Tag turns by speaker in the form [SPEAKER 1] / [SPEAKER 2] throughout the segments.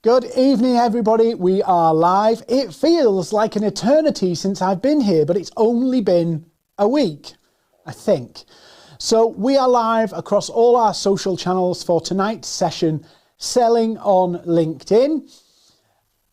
[SPEAKER 1] Good evening, everybody. We are live. It feels like an eternity since I've been here, but it's only been a week, I think. So we are live across all our social channels for tonight's session, Selling on LinkedIn.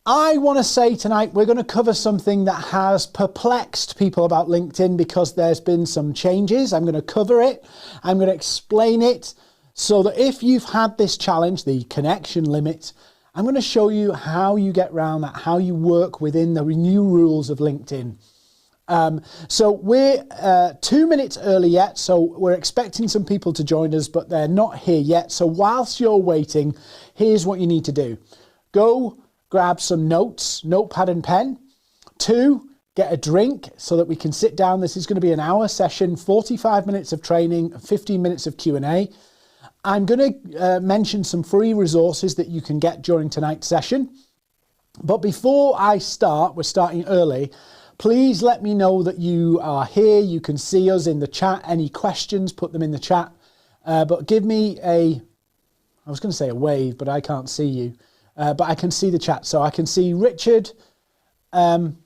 [SPEAKER 1] I want to say tonight we're going to cover something that has perplexed people about LinkedIn because there's been some changes. I'm going to cover it. I'm going to explain it so that if you've had this challenge, the connection limit, I'm going to show you how you get around that, how you work within the new rules of LinkedIn. So we're 2 minutes early yet, so we're expecting some people to join us, but they're not here yet. So whilst you're waiting, here's what you need to do. Go grab some notes, notepad and pen. 2, get a drink so that we can sit down. This is going to be an hour session, 45 minutes of training, 15 minutes of Q&A. I'm going to mention some free resources that you can get during tonight's session. But before I start, we're starting early, please let me know that you are here. You can see us in the chat. Any questions, put them in the chat. But give me I was going to say a wave, but I can't see you. But I can see the chat. So I can see Richard saying,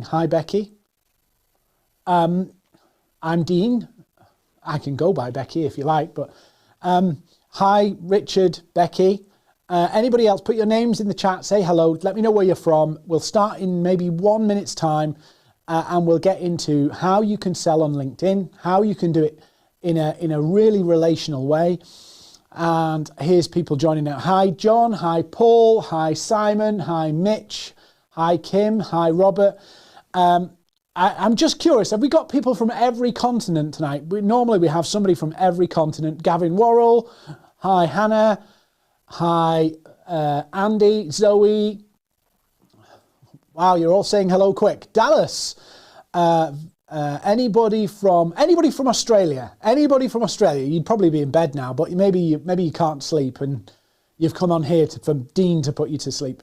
[SPEAKER 1] hi, Becky. I'm Dean. I can go by Becky if you like, but hi, Richard, Becky. Anybody else, put your names in the chat, say hello, let me know where you're from. We'll start in maybe 1 minute's time and we'll get into how you can sell on LinkedIn, how you can do it in a really relational way. And here's people joining now. Hi, John. Hi, Paul. Hi, Simon. Hi, Mitch. Hi, Kim. Hi, Robert. I'm just curious, have we got people from every continent tonight? Normally we have somebody from every continent. Gavin Worrell, hi Hannah, hi Andy, Zoe. Wow, you're all saying hello quick. Dallas, anybody from Australia? Anybody from Australia? You'd probably be in bed now, but maybe you can't sleep and you've come on here for Dean to put you to sleep.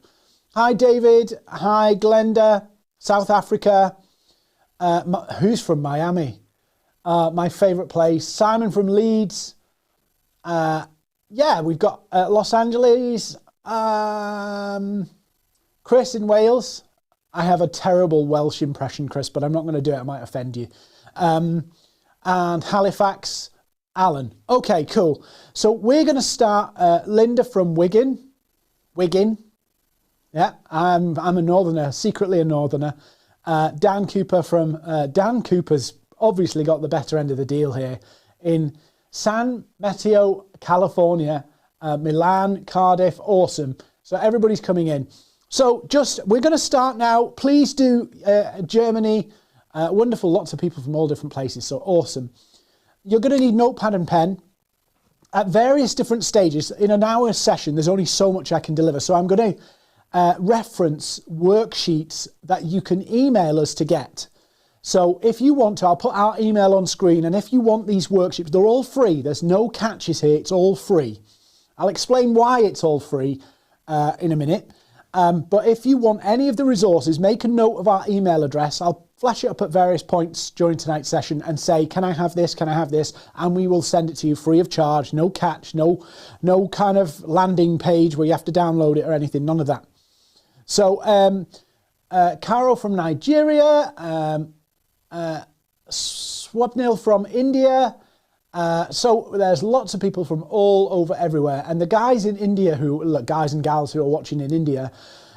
[SPEAKER 1] Hi David, hi Glenda, South Africa. Who's from Miami? My favourite place. Simon from Leeds. Yeah, we've got Los Angeles. Chris in Wales. I have a terrible Welsh impression, Chris, but I'm not going to do it. I might offend you. And Halifax, Alan. Okay, cool. So we're going to start. Linda from Wigan. Yeah, I'm a northerner, secretly a northerner. Dan Cooper from Dan Cooper's obviously got the better end of the deal here in San Mateo, California, Milan, Cardiff. Awesome. So everybody's coming in. So we're going to start now. Please do Germany. Wonderful. Lots of people from all different places. So awesome. You're going to need notepad and pen at various different stages. In an hour session, there's only so much I can deliver. So I'm going to reference worksheets that you can email us to get. So if you want to, I'll put our email on screen, and if you want these worksheets, they're all free. There's no catches here. It's all free. I'll explain why it's all free in a minute. But if you want any of the resources, make a note of our email address. I'll flash it up at various points during tonight's session and say, can I have this? Can I have this? And we will send it to you free of charge. No catch, no kind of landing page where you have to download it or anything. None of that. So, Caro from Nigeria, Swapnil from India. So there's lots of people from all over everywhere. And the guys in India guys and gals who are watching in India,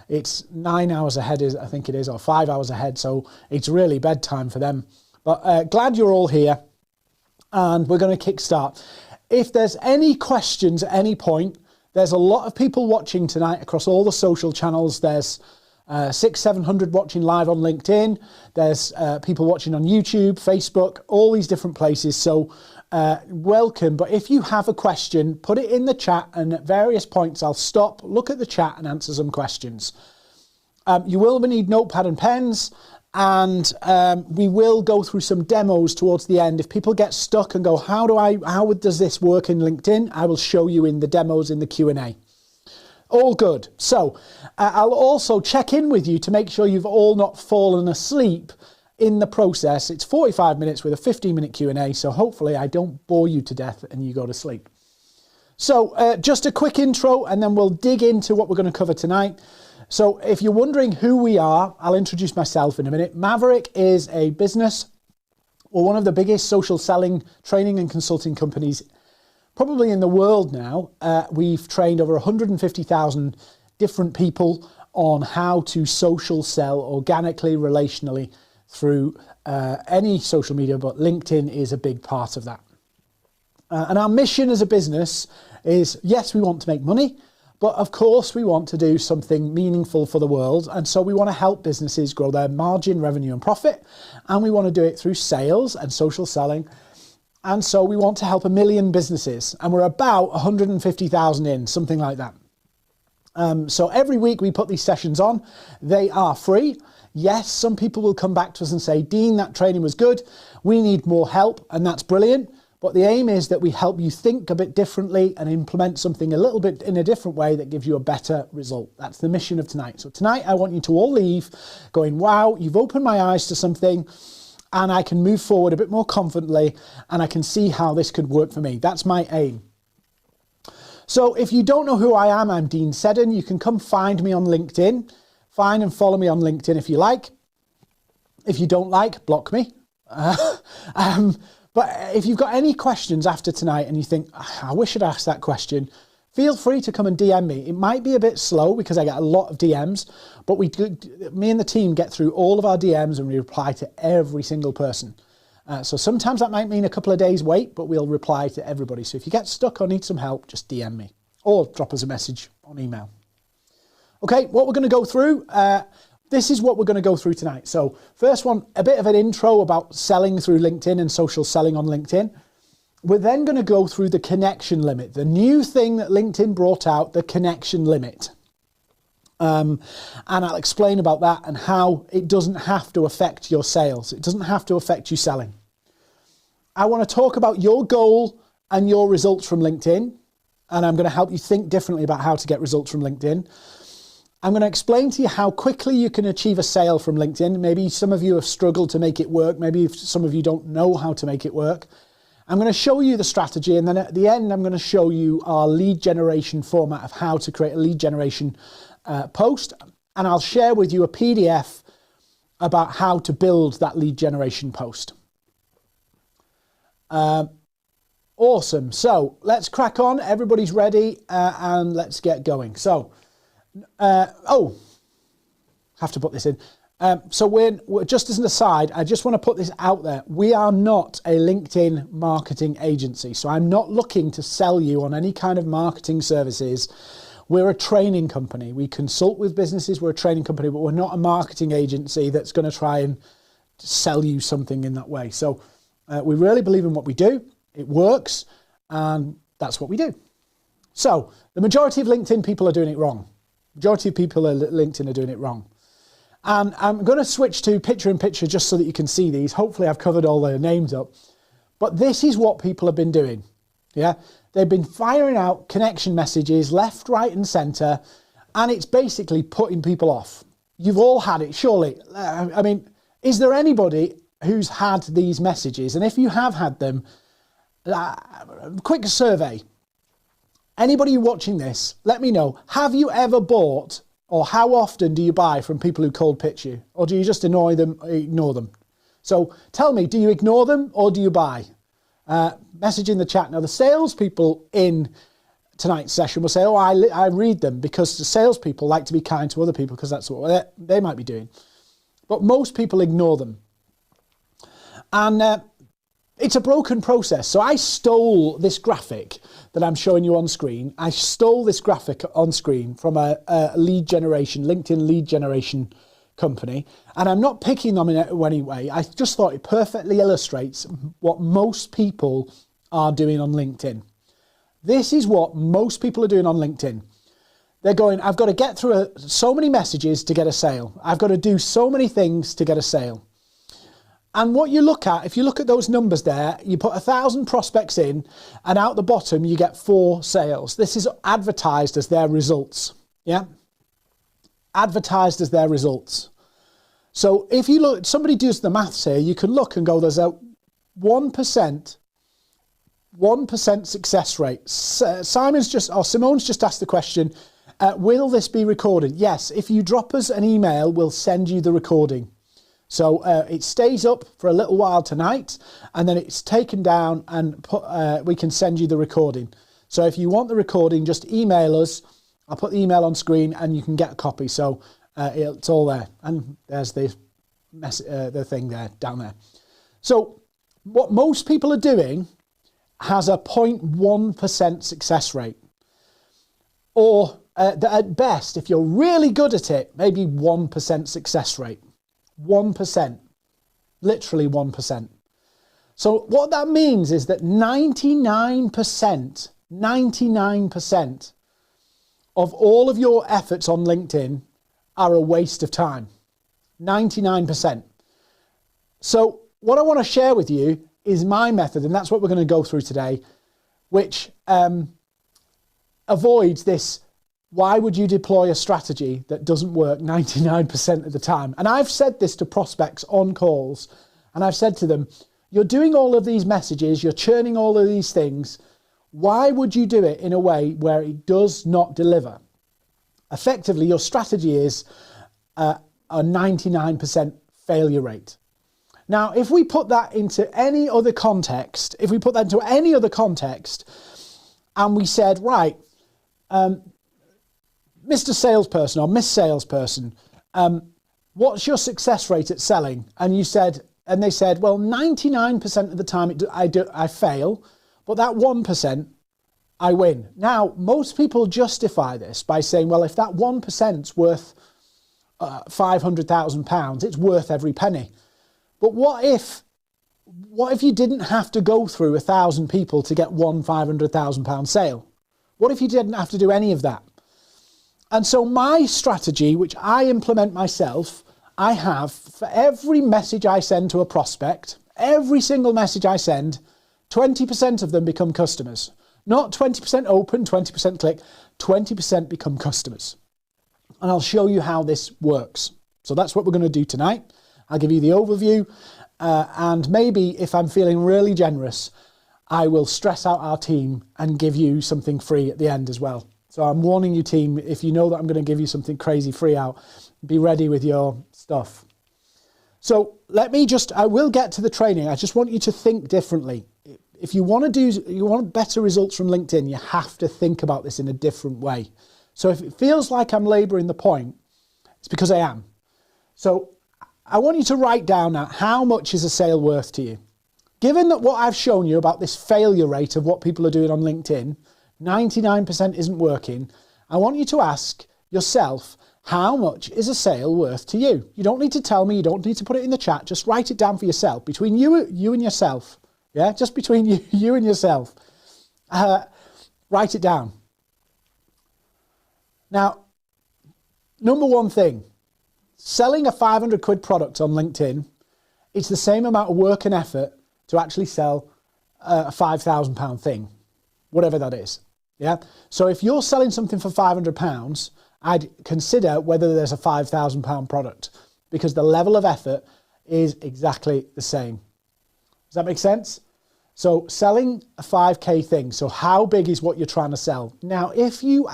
[SPEAKER 1] it's 9 hours ahead, I think it is, or 5 hours ahead. So it's really bedtime for them. But glad you're all here. And we're going to kickstart. If there's any questions at any point, there's a lot of people watching tonight across all the social channels. There's 600-700 watching live on LinkedIn. There's people watching on YouTube, Facebook, all these different places. So welcome. But if you have a question, put it in the chat, and at various points I'll stop, look at the chat and answer some questions. You will need notepad and pens. And we will go through some demos towards the end. If people get stuck and go, how does this work in LinkedIn? I will show you in the demos in the Q&A. All good. So I'll also check in with you to make sure you've all not fallen asleep in the process. It's 45 minutes with a 15-minute Q&A, so hopefully I don't bore you to death and you go to sleep. So just a quick intro and then we'll dig into what we're going to cover tonight. So if you're wondering who we are, I'll introduce myself in a minute. Maverrik is a business, or one of the biggest social selling training and consulting companies probably in the world now. We've trained over 150,000 different people on how to social sell organically, relationally through any social media, but LinkedIn is a big part of that. And our mission as a business is, yes, we want to make money, but of course we want to do something meaningful for the world. And so we want to help businesses grow their margin, revenue and profit. And we want to do it through sales and social selling. And so we want to help 1 million businesses. And we're about 150,000 in, something like that. So every week we put these sessions on. They are free. Yes, some people will come back to us and say, Dean, that training was good. We need more help. And that's brilliant. But the aim is that we help you think a bit differently and implement something a little bit in a different way that gives you a better result. That's the mission of tonight. So tonight I want you to all leave going, wow, you've opened my eyes to something and I can move forward a bit more confidently and I can see how this could work for me. That's my aim. So if you don't know who I am, I'm Dean Seddon. You can come find me on LinkedIn. Find and follow me on LinkedIn if you like. If you don't like, block me. But if you've got any questions after tonight and you think, I wish I'd asked that question, feel free to come and DM me. It might be a bit slow because I get a lot of DMs, but me and the team get through all of our DMs and we reply to every single person. So sometimes that might mean a couple of days wait, but we'll reply to everybody. So if you get stuck or need some help, just DM me or drop us a message on email. Okay, what we're going to go through, this is what we're going to go through tonight. So first one, a bit of an intro about selling through LinkedIn and social selling on LinkedIn. We're then going to go through the connection limit, the new thing that LinkedIn brought out, the connection limit. And I'll explain about that and how it doesn't have to affect your sales. It doesn't have to affect you selling. I want to talk about your goal and your results from LinkedIn. And I'm going to help you think differently about how to get results from LinkedIn. I'm going to explain to you how quickly you can achieve a sale from LinkedIn. Maybe some of you have struggled to make it work. Maybe some of you don't know how to make it work. I'm going to show you the strategy, and then at the end, I'm going to show you our lead generation format of how to create a lead generation post. And I'll share with you a PDF about how to build that lead generation post. Awesome. So let's crack on. Everybody's ready, and let's get going. So, have to put this in. So we're just as an aside, I just want to put this out there. We are not a LinkedIn marketing agency. So I'm not looking to sell you on any kind of marketing services. We're a training company. We consult with businesses. We're a training company, but we're not a marketing agency that's going to try and sell you something in that way. So we really believe in what we do. It works, and that's what we do. So the majority of LinkedIn people are doing it wrong. Majority of people at LinkedIn are doing it wrong. And I'm going to switch to picture-in-picture just so that you can see these. Hopefully I've covered all their names up. But this is what people have been doing. Yeah, they've been firing out connection messages left, right and centre, and it's basically putting people off. You've all had it, surely. I mean, is there anybody who's had these messages? And if you have had them, quick survey. Anybody watching this, let me know. Have you ever bought, or how often do you buy from people who cold pitch you? Or do you just ignore them? So tell me, do you ignore them or do you buy? Message in the chat. Now the salespeople in tonight's session will say, oh, I read them because the salespeople like to be kind to other people because that's what they might be doing. But most people ignore them. And it's a broken process. So I stole this graphic that I'm showing you on screen. I stole this graphic on screen from a lead generation, LinkedIn lead generation company. And I'm not picking them in any way. I just thought it perfectly illustrates what most people are doing on LinkedIn. This is what most people are doing on LinkedIn. They're going, I've got to get through so many messages to get a sale. I've got to do so many things to get a sale. And what you look at, if you look at those numbers there, you put 1,000 prospects in and out the bottom you get 4 sales. This is advertised as their results. Yeah? Advertised as their results. So if you look, somebody does the maths here, you can look and go, there's a 1% 1% success rate. Simone's just asked the question, will this be recorded? Yes, if you drop us an email, we'll send you the recording. So it stays up for a little while tonight, and then it's taken down and we can send you the recording. So if you want the recording, just email us. I'll put the email on screen and you can get a copy. So it's all there. And there's the thing there, down there. So what most people are doing has a 0.1% success rate. Or at best, if you're really good at it, maybe 1% success rate. 1%. Literally 1%. So what that means is that 99% of all of your efforts on LinkedIn are a waste of time. 99%. So what I want to share with you is my method, and that's what we're going to go through today, which avoids this, why would you deploy a strategy that doesn't work 99% of the time? And I've said this to prospects on calls, and I've said to them, you're doing all of these messages, you're churning all of these things. Why would you do it in a way where it does not deliver? Effectively, your strategy is a 99% failure rate. Now, if we put that into any other context, and we said, right, Mr. Salesperson or Miss Salesperson, what's your success rate at selling? And they said, well, 99% of the time I fail, but that 1% I win. Now, most people justify this by saying, well, if that 1%'s worth £500,000, it's worth every penny. But what if you didn't have to go through 1,000 people to get one £500,000 sale? What if you didn't have to do any of that? And so my strategy, which I implement myself, I have for every message I send to a prospect, every single message I send, 20% of them become customers. Not 20% open, 20% click, 20% become customers. And I'll show you how this works. So that's what we're going to do tonight. I'll give you the overview, and maybe if I'm feeling really generous, I will stress out our team and give you something free at the end as well. So I'm warning you, team, if you know that I'm going to give you something crazy free out, be ready with your stuff. So I will get to the training. I just want you to think differently. If you want better results from LinkedIn, you have to think about this in a different way. So if it feels like I'm laboring the point, it's because I am. So I want you to write down now, how much is a sale worth to you? Given that what I've shown you about this failure rate of what people are doing on LinkedIn, 99% isn't working, I want you to ask yourself, how much is a sale worth to you? You don't need to tell me, you don't need to put it in the chat, just write it down for yourself, between you and yourself. Yeah, just between you and yourself. Write it down. Now, number one thing, selling a 500 quid product on LinkedIn, it's the same amount of work and effort to actually sell a £5,000 thing, whatever that is. Yeah. So if you're selling something for £500, I'd consider whether there's a £5,000 product, because the level of effort is exactly the same. Does that make sense? So selling a 5K thing. So how big is what you're trying to sell? Now, if you've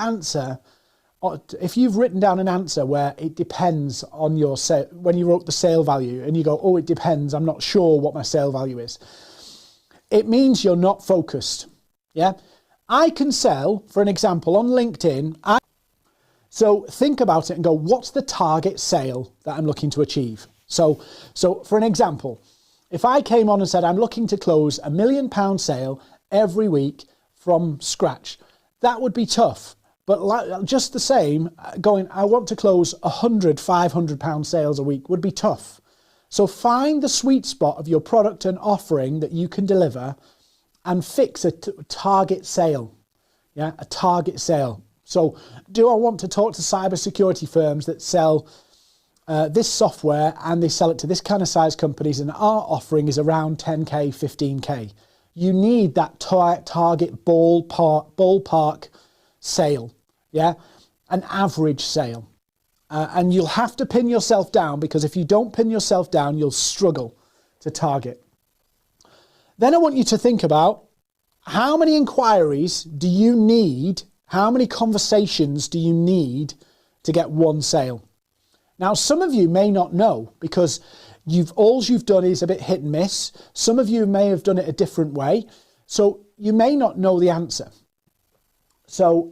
[SPEAKER 1] written down an answer where it depends on your sale, when you wrote the sale value and you go, oh, it depends, I'm not sure what my sale value is, it means you're not focused. Yeah. I can sell, for an example, on LinkedIn. So think about it and go, what's the target sale that I'm looking to achieve? So for an example, if I came on and said, I'm looking to close £1 million sale every week from scratch, that would be tough. But just the same, I want to close 100 £500 sales a week would be tough. So find the sweet spot of your product and offering that you can deliver and fix a target sale. Yeah, a target sale. So do I want to talk to cybersecurity firms that sell this software and they sell it to this kind of size companies, and our offering is around 10K, 15K. You need that target ballpark sale, yeah? An average sale. And you'll have to pin yourself down, because if you don't pin yourself down, you'll struggle to target. Then I want you to think about how many inquiries do you need? How many conversations do you need to get one sale? Now, some of you may not know because all you've done is a bit hit and miss. Some of you may have done it a different way. So you may not know the answer. So,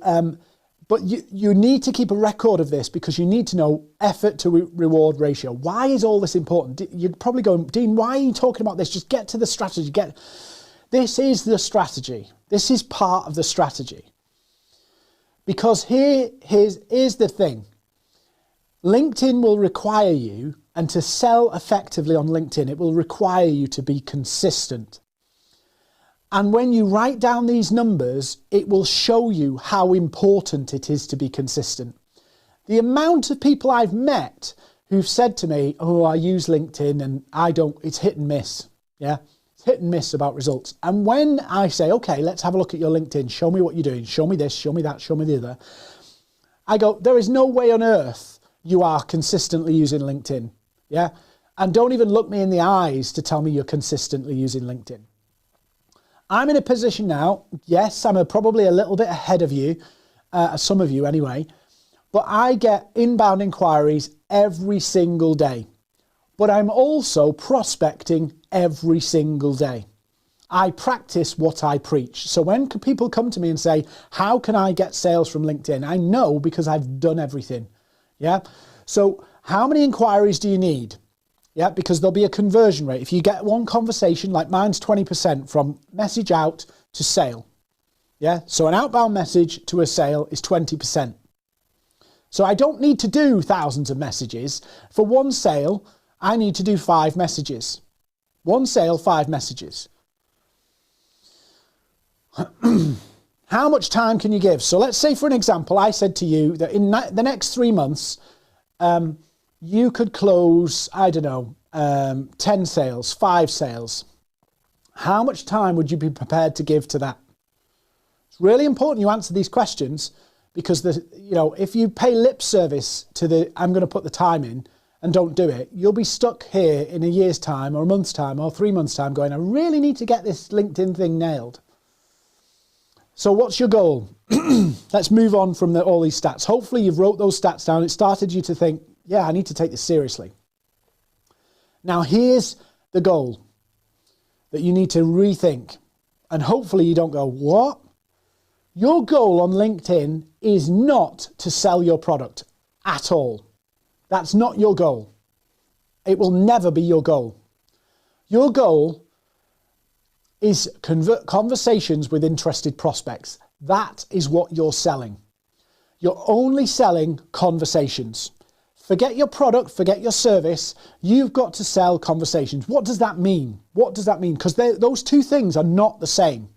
[SPEAKER 1] but you need to keep a record of this because you need to know effort to reward ratio. Why is all this important? You're probably going, Dean, why are you talking about this? Just get to the strategy. This is the strategy. This is part of the strategy. Because here's the thing. LinkedIn will require you, and to sell effectively on LinkedIn, it will require you to be consistent. And when you write down these numbers, it will show you how important it is to be consistent. The amount of people I've met who've said to me, oh, I use LinkedIn and it's hit and miss. Yeah, it's hit and miss about results. And when I say, okay, let's have a look at your LinkedIn, show me what you're doing, show me this, show me that, show me the other. I go, there is no way on earth you are consistently using LinkedIn. Yeah. And don't even look me in the eyes to tell me you're consistently using LinkedIn. I'm in a position now, yes, I'm probably a little bit ahead of you, some of you anyway, but I get inbound inquiries every single day. But I'm also prospecting every single day. I practice what I preach. So when people come to me and say, how can I get sales from LinkedIn? I know because I've done everything. Yeah. So how many inquiries do you need? Yeah, because there'll be a conversion rate. If you get one conversation, like mine's 20% from message out to sale. Yeah, so an outbound message to a sale is 20%. So I don't need to do thousands of messages. For one sale, I need to do 5 messages. One sale, 5 messages. How much time can you give? So let's say, for an example, I said to you that in the next 3 months, you could close, I don't know, 10 sales, 5 sales. How much time would you be prepared to give to that? It's really important you answer these questions because if you pay lip service to I'm going to put the time in and don't do it, you'll be stuck here in a year's time or a month's time or 3 months' time going, I really need to get this LinkedIn thing nailed. So what's your goal? Let's move on from all these stats. Hopefully you've wrote those stats down. It started you to think, yeah, I need to take this seriously. Now here's the goal that you need to rethink. And hopefully you don't go, what? Your goal on LinkedIn is not to sell your product at all. That's not your goal. It will never be your goal. Your goal is conversations with interested prospects. That is what you're selling. You're only selling conversations. Forget your product, forget your service. You've got to sell conversations. What does that mean? What does that mean? Because those two things are not the same.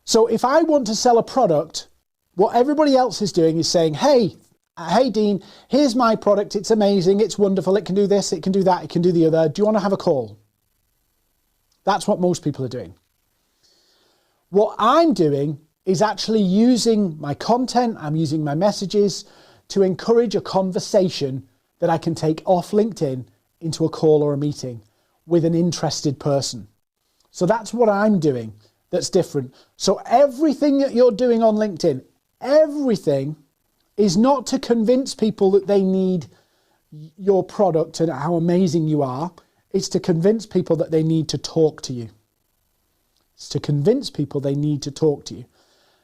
[SPEAKER 1] So if I want to sell a product, what everybody else is doing is saying, hey Dean, here's my product. It's amazing. It's wonderful. It can do this. It can do that. It can do the other. Do you want to have a call? That's what most people are doing. What I'm doing is actually using my content, I'm using my messages to encourage a conversation that I can take off LinkedIn into a call or a meeting with an interested person. So that's what I'm doing that's different. So everything that you're doing on LinkedIn, everything is not to convince people that they need your product and how amazing you are. It's to convince people that they need to talk to you. It's to convince people they need to talk to you.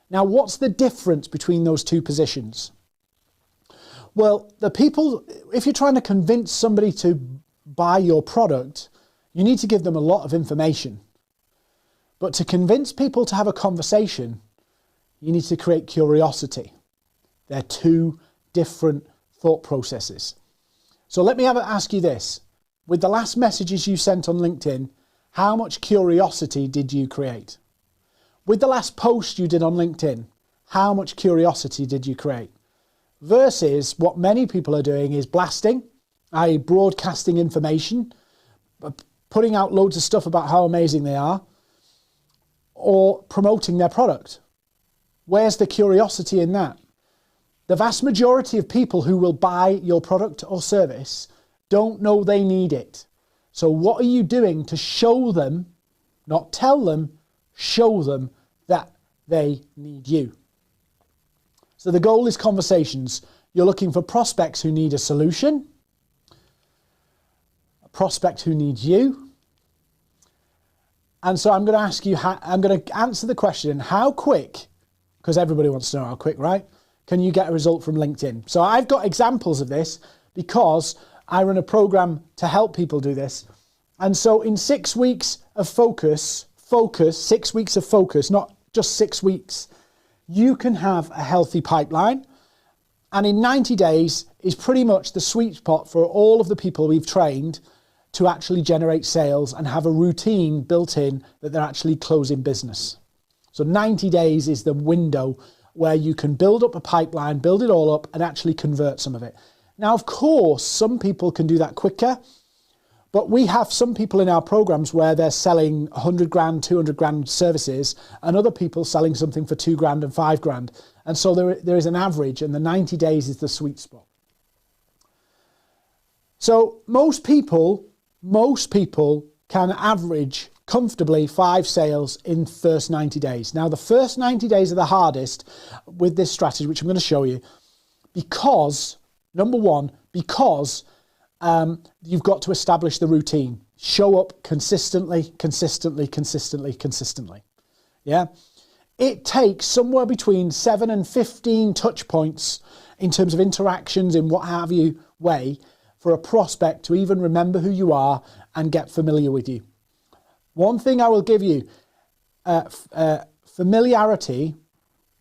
[SPEAKER 1] Now, what's the difference between those two positions? Well, if you're trying to convince somebody to buy your product, you need to give them a lot of information. But to convince people to have a conversation, you need to create curiosity. They're two different thought processes. So let me ask you this. With the last messages you sent on LinkedIn, how much curiosity did you create? With the last post you did on LinkedIn, how much curiosity did you create? Versus what many people are doing is blasting, i.e. broadcasting information, putting out loads of stuff about how amazing they are, or promoting their product. Where's the curiosity in that? The vast majority of people who will buy your product or service don't know they need it. So what are you doing to show them, not tell them, show them that they need you. So the goal is conversations. You're looking for prospects who need a solution, a prospect who needs you. And so I'm going to ask you, I'm going to answer the question, how quick, because everybody wants to know how quick, right? Can you get a result from LinkedIn? So I've got examples of this because I run a program to help people do this. And so in 6 weeks of focus, 6 weeks of focus, not just 6 weeks, you can have a healthy pipeline. And in 90 days is pretty much the sweet spot for all of the people we've trained to actually generate sales and have a routine built in that they're actually closing business. So 90 days is the window where you can build up a pipeline, build it all up and actually convert some of it. Now, of course, some people can do that quicker, but we have some people in our programs where they're selling 100 grand, 200 grand services and other people selling something for 2 grand and 5 grand. And so there is an average and the 90 days is the sweet spot. So most people can average comfortably 5 sales in the first 90 days. Now, the first 90 days are the hardest with this strategy, which I'm going to show you, because, number one, because you've got to establish the routine. Show up consistently. Yeah? It takes somewhere between 7 and 15 touch points in terms of interactions in what have you way for a prospect to even remember who you are and get familiar with you. One thing I will give you, familiarity,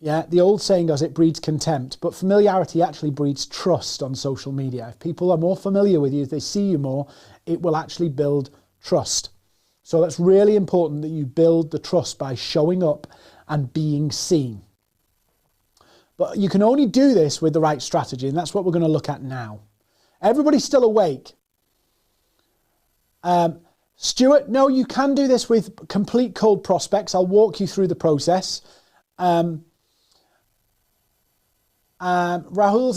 [SPEAKER 1] yeah, the old saying goes, it breeds contempt, but familiarity actually breeds trust on social media. If people are more familiar with you, if they see you more, it will actually build trust. So that's really important that you build the trust by showing up and being seen. But you can only do this with the right strategy, and that's what we're going to look at now. Everybody's still awake. Stuart, no, you can do this with complete cold prospects. I'll walk you through the process. Rahul's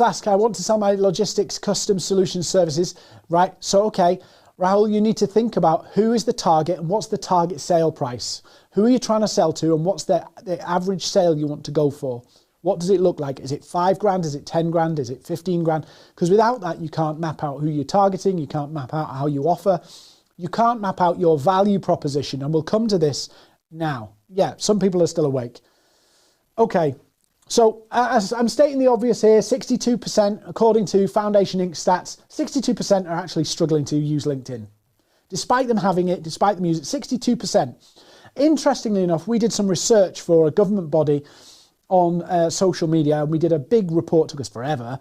[SPEAKER 1] asking, I want to sell my logistics custom solution services. Right, so okay, Rahul, you need to think about who is the target and what's the target sale price. Who are you trying to sell to and what's the average sale you want to go for? What does it look like? Is it 5 grand? Is it 10 grand? Is it 15 grand? Because without that, you can't map out who you're targeting. You can't map out how you offer. You can't map out your value proposition. And we'll come to this now. Yeah, some people are still awake. Okay, so as I'm stating the obvious here, 62%, according to Foundation Inc. stats, 62% are actually struggling to use LinkedIn. Despite them having it, despite them using it, 62%. Interestingly enough, we did some research for a government body on social media, and we did a big report, took us forever,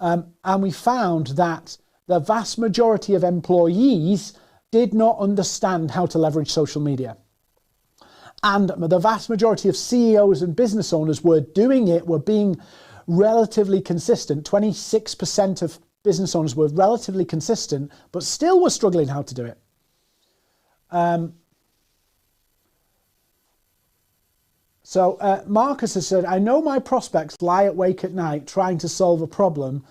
[SPEAKER 1] and we found that the vast majority of employees did not understand how to leverage social media. And the vast majority of CEOs and business owners were doing it, were being relatively consistent. 26% of business owners were relatively consistent, but still were struggling how to do it. So Marcus has said, I know my prospects lie awake at night trying to solve a problem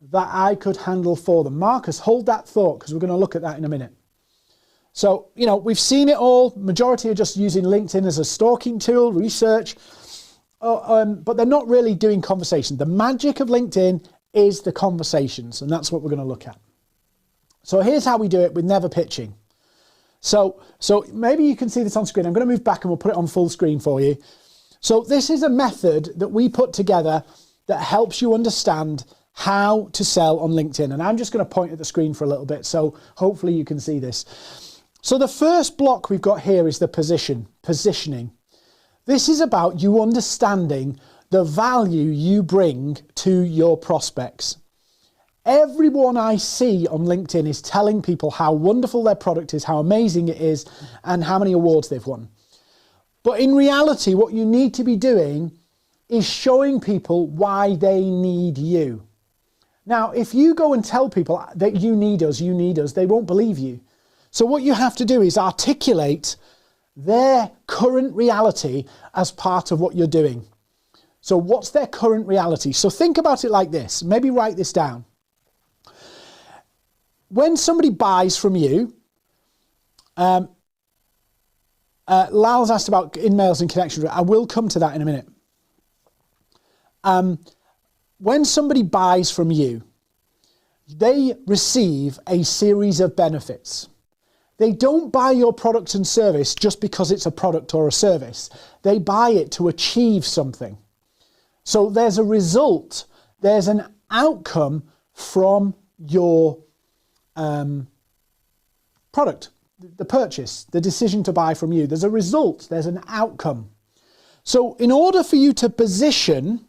[SPEAKER 1] that I could handle for them. Marcus, hold that thought because we're going to look at that in a minute. So, you know, we've seen it all. Majority are just using LinkedIn as a stalking tool, research, but they're not really doing conversation. The magic of LinkedIn is the conversations, and that's what we're going to look at. So here's how we do it with never pitching. So maybe you can see this on screen. I'm going to move back and we'll put it on full screen for you. So this is a method that we put together that helps you understand how to sell on LinkedIn. And I'm just going to point at the screen for a little bit, so hopefully you can see this. So the first block we've got here is the positioning. This is about you understanding the value you bring to your prospects. Everyone I see on LinkedIn is telling people how wonderful their product is, how amazing it is, and how many awards they've won. But in reality, what you need to be doing is showing people why they need you. Now, if you go and tell people that you need us, they won't believe you. So what you have to do is articulate their current reality as part of what you're doing. So what's their current reality? So think about it like this. Maybe write this down. When somebody buys from you, Lal's asked about emails and connections. I will come to that in a minute. When somebody buys from you, they receive a series of benefits. They don't buy your product and service just because it's a product or a service. They buy it to achieve something. So there's a result, there's an outcome from your product, the purchase, the decision to buy from you. There's a result, there's an outcome. So in order for you to position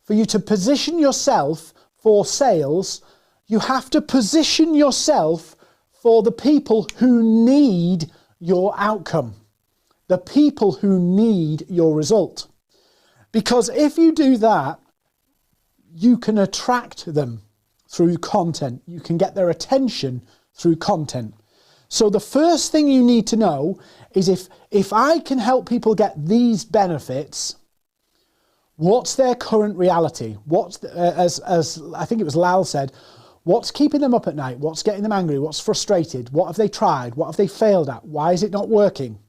[SPEAKER 1] yourself for sales, you have to position yourself for the people who need your outcome, the people who need your result. Because if you do that, you can attract them through content. You can get their attention through content. So the first thing you need to know is if I can help people get these benefits, what's their current reality? What's, as I think it was Lal said, what's keeping them up at night? What's getting them angry? What's frustrated? What have they tried? What have they failed at? Why is it not working?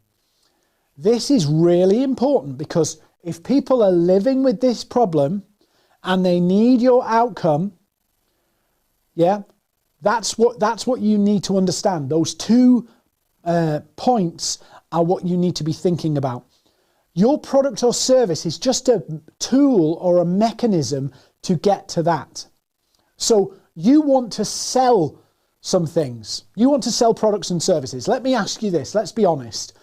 [SPEAKER 1] This is really important, because if people are living with this problem and they need your outcome, yeah, that's what you need to understand. Those two points are what you need to be thinking about. Your product or service is just a tool or a mechanism to get to that. So you want to sell some things. You want to sell products and services. Let me ask you this. Let's be honest.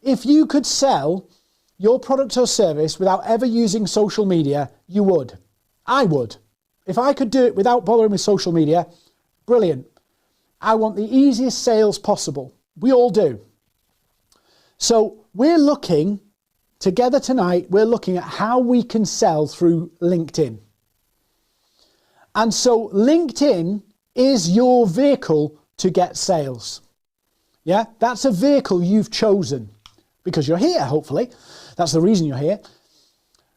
[SPEAKER 1] If you could sell your product or service without ever using social media, you would. I would. If I could do it without bothering with social media, brilliant. I want the easiest sales possible. We all do. So we're looking, together tonight, we're looking at how we can sell through LinkedIn. And so LinkedIn is your vehicle to get sales. Yeah, that's a vehicle you've chosen because you're here, hopefully. That's the reason you're here.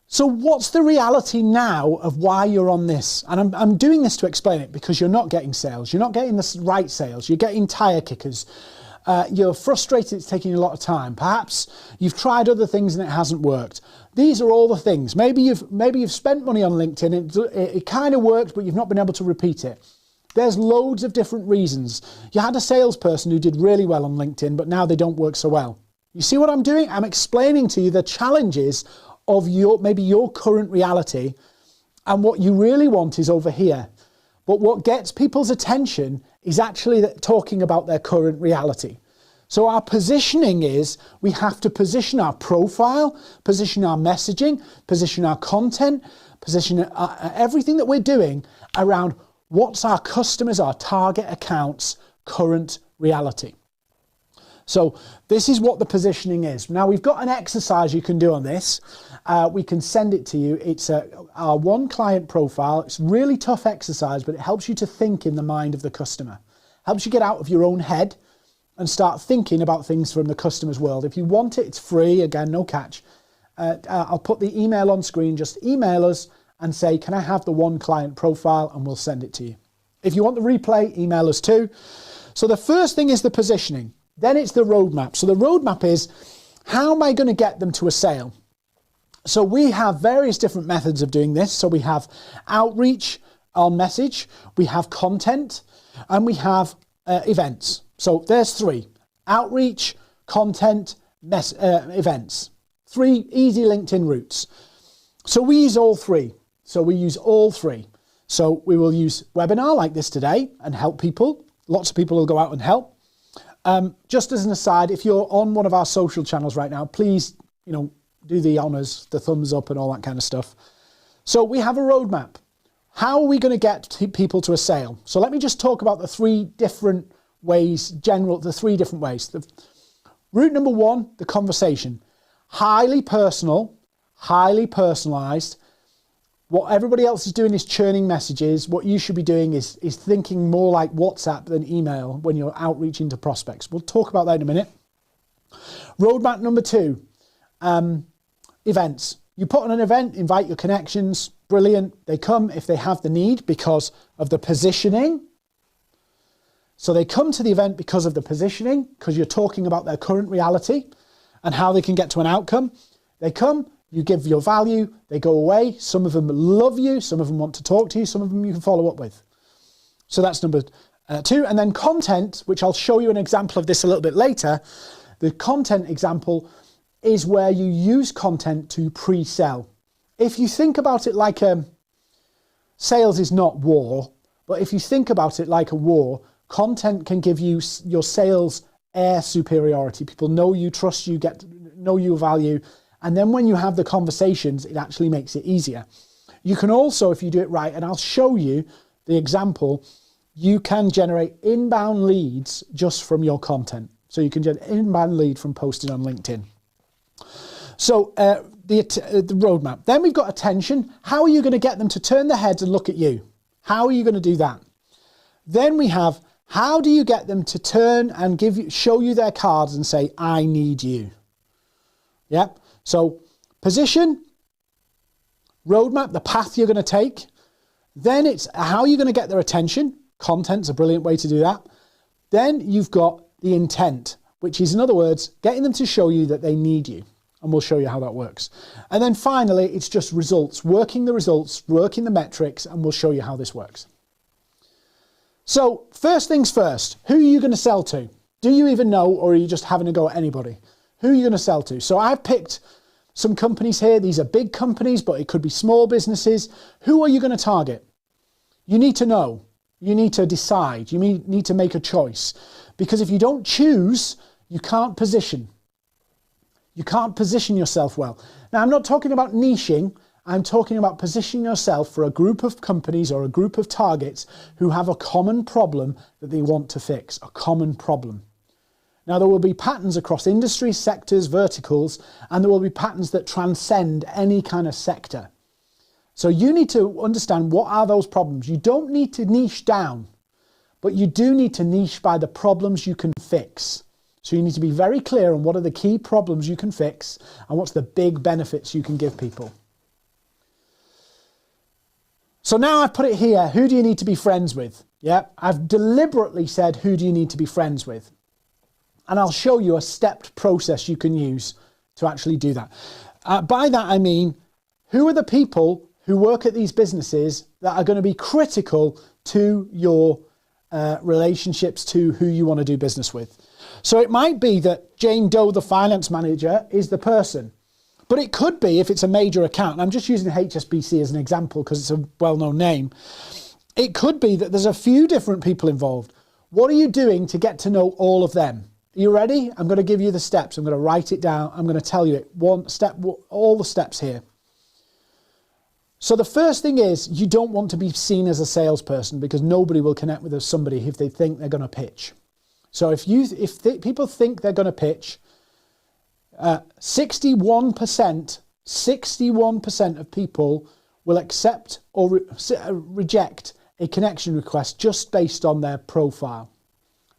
[SPEAKER 1] So what's the reality now of why you're on this? And I'm doing this to explain it, because you're not getting sales. You're not getting the right sales. You're getting tire kickers. You're frustrated it's taking a lot of time. Perhaps you've tried other things and it hasn't worked. These are all the things. Maybe you've spent money on LinkedIn. It kind of worked, but you've not been able to repeat it. There's loads of different reasons. You had a salesperson who did really well on LinkedIn, but now they don't work so well. You see what I'm doing? I'm explaining to you the challenges of maybe your current reality, and what you really want is over here. But what gets people's attention is actually talking about their current reality. So our positioning is, we have to position our profile, position our messaging, position our content, position everything that we're doing around what's our customers, our target accounts' current reality. So this is what the positioning is. Now we've got an exercise you can do on this. We can send it to you. It's our one client profile. It's a really tough exercise, but it helps you to think in the mind of the customer. Helps you get out of your own head and start thinking about things from the customer's world. If you want it, it's free. Again, no catch. I'll put the email on screen. Just email us and say, can I have the one client profile? And we'll send it to you. If you want the replay, email us too. So the first thing is the positioning. Then it's the roadmap. So the roadmap is, how am I going to get them to a sale? So we have various different methods of doing this. So we have outreach on message, we have content, and we have events. So there's three: outreach, content, events. Three easy LinkedIn routes. So we use all three. So we will use webinar like this today and help people. Lots of people will go out and help. Just as an aside, if you're on one of our social channels right now, please, do the honors, the thumbs up and all that kind of stuff. So we have a roadmap. How are we going to get people to a sale? So let me just talk about the three different ways, Route number one, the conversation. Highly personal, highly personalized. What everybody else is doing is churning messages. What you should be doing is thinking more like WhatsApp than email when you're outreaching to prospects. We'll talk about that in a minute. Roadmap number two, events. You put on an event, invite your connections, brilliant. They come if they have the need because of the positioning. So they come to the event because of the positioning, because you're talking about their current reality and how they can get to an outcome. They come, you give your value, they go away. Some of them love you, some of them want to talk to you, some of them you can follow up with. So that's number 2. And then content, which I'll show you an example of this a little bit later. The content example is where you use content to pre-sell. If you think about it like sales is not war, but if you think about it like a war, content can give you your sales air superiority. People know you, trust you, know your value. And then when you have the conversations, it actually makes it easier. You can also, if you do it right, and I'll show you the example, you can generate inbound leads just from your content. So you can get an inbound lead from posting on LinkedIn. So the roadmap. Then we've got attention. How are you going to get them to turn their heads and look at you? How are you going to do that? Then we have, how do you get them to turn and show you their cards and say, I need you? Yep. So position, roadmap, the path you're going to take. Then it's how you're going to get their attention. Content's a brilliant way to do that. Then you've got the intent, which is, in other words, getting them to show you that they need you. And we'll show you how that works. And then finally, it's just results, working the metrics, and we'll show you how this works. So first things first, who are you going to sell to? Do you even know, or are you just having a go at anybody? Who are you going to sell to? So I've picked some companies here. These are big companies, but it could be small businesses. Who are you going to target? You need to know. You need to decide. You need to make a choice. Because if you don't choose, you can't position. You can't position yourself well. Now, I'm not talking about niching. I'm talking about positioning yourself for a group of companies or a group of targets who have a common problem that they want to fix, a common problem. Now, there will be patterns across industries, sectors, verticals, and there will be patterns that transcend any kind of sector. So you need to understand, what are those problems? You don't need to niche down, but you do need to niche by the problems you can fix. So you need to be very clear on what are the key problems you can fix and what's the big benefits you can give people. So now I've put it here, who do you need to be friends with? Yeah, I've deliberately said, who do you need to be friends with? And I'll show you a stepped process you can use to actually do that. By that I mean, who are the people who work at these businesses that are going to be critical to your relationships, to who you want to do business with? So it might be that Jane Doe, the finance manager, is the person. But it could be, if it's a major account, and I'm just using HSBC as an example because it's a well-known name, it could be that there's a few different people involved. What are you doing to get to know all of them? Are you ready? I'm going to give you the steps. I'm going to write it down. I'm going to tell you it one step, all the steps here. So the first thing is, you don't want to be seen as a salesperson, because nobody will connect with somebody if they think they're going to pitch. So if people think they're going to pitch, 61% of people will accept or reject a connection request just based on their profile.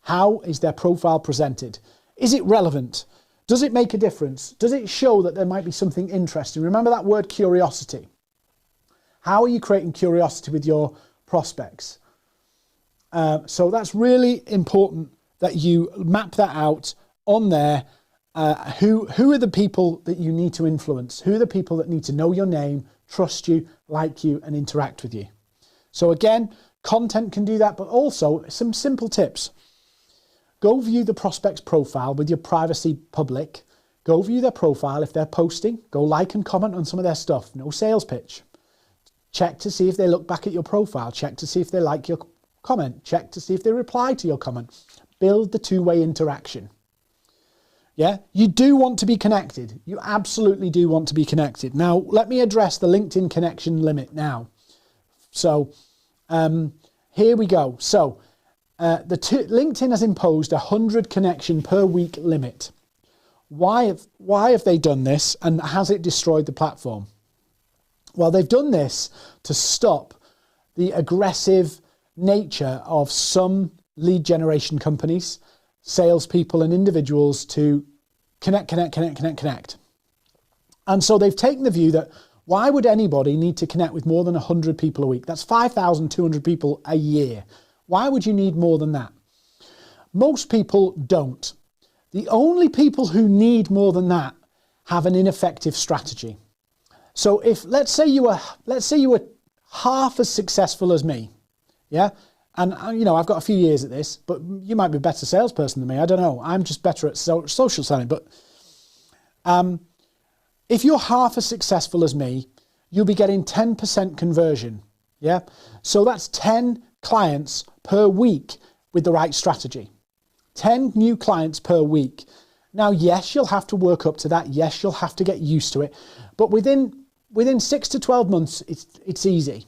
[SPEAKER 1] How is their profile presented? Is it relevant? Does it make a difference? Does it show that there might be something interesting? Remember that word curiosity. How are you creating curiosity with your prospects? So that's really important that you map that out on there. Who are the people that you need to influence? Who are the people that need to know your name, trust you, like you, and interact with you? So again, content can do that, but also some simple tips. Go view the prospect's profile with your privacy public. Go view their profile if they're posting. Go like and comment on some of their stuff. No sales pitch. Check to see if they look back at your profile. Check to see if they like your comment. Check to see if they reply to your comment. Build the two-way interaction. Yeah, you do want to be connected. You absolutely do want to be connected. Now, let me address the LinkedIn connection limit now. So here we go. So LinkedIn has imposed 100 connection per week limit. Why have they done this, and has it destroyed the platform? Well, they've done this to stop the aggressive nature of some lead generation companies, salespeople and individuals to connect. And so they've taken the view that, why would anybody need to connect with more than 100 people a week? That's 5,200 people a year. Why would you need more than that? Most people don't. The only people who need more than that have an ineffective strategy. So if, let's say you were half as successful as me, yeah? And you know, I've got a few years at this, but you might be a better salesperson than me. I don't know. I'm just better at social selling. But if you're half as successful as me, you'll be getting 10% conversion. Yeah. So that's 10 clients per week with the right strategy. 10 new clients per week. Now, yes, you'll have to work up to that. Yes, you'll have to get used to it. But within 6 to 12 months, it's easy.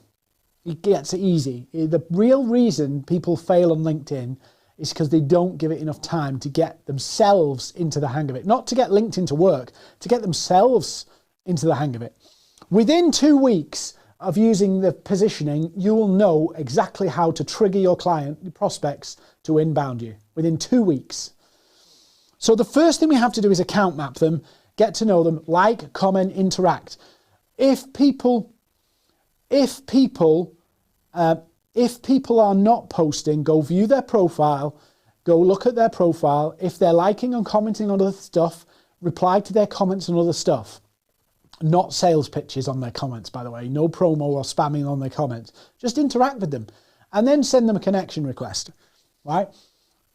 [SPEAKER 1] It gets easy. The real reason people fail on LinkedIn is because they don't give it enough time to get themselves into the hang of it. Not to get LinkedIn to work, to get themselves into the hang of it. Within 2 weeks of using the positioning, you will know exactly how to trigger your prospects to inbound you within 2 weeks. So the first thing we have to do is account map them, get to know them, like, comment, interact. If people are not posting, go view their profile, go look at their profile. If they're liking and commenting on other stuff, reply to their comments and other stuff. Not sales pitches on their comments, by the way. No promo or spamming on their comments. Just interact with them and then send them a connection request, right?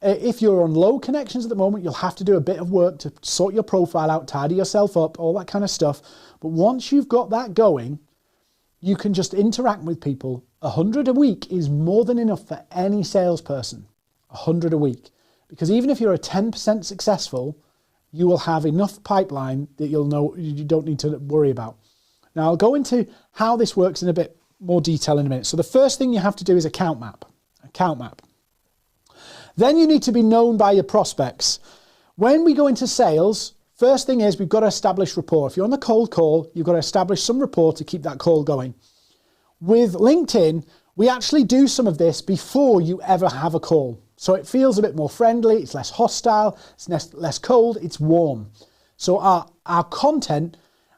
[SPEAKER 1] If you're on low connections at the moment, you'll have to do a bit of work to sort your profile out, tidy yourself up, all that kind of stuff. But once you've got that going, you can just interact with people. 100 a week is more than enough for any salesperson. 100 a week. Because even if you're a 10% successful, you will have enough pipeline that you'll know you don't need to worry about. Now, I'll go into how this works in a bit more detail in a minute. So the first thing you have to do is account map. Account map. Then you need to be known by your prospects. When we go into sales, first thing is we've got to establish rapport. If you're on the cold call, you've got to establish some rapport to keep that call going. With LinkedIn, we actually do some of this before you ever have a call. So it feels a bit more friendly, it's less hostile, it's less cold, it's warm. So our content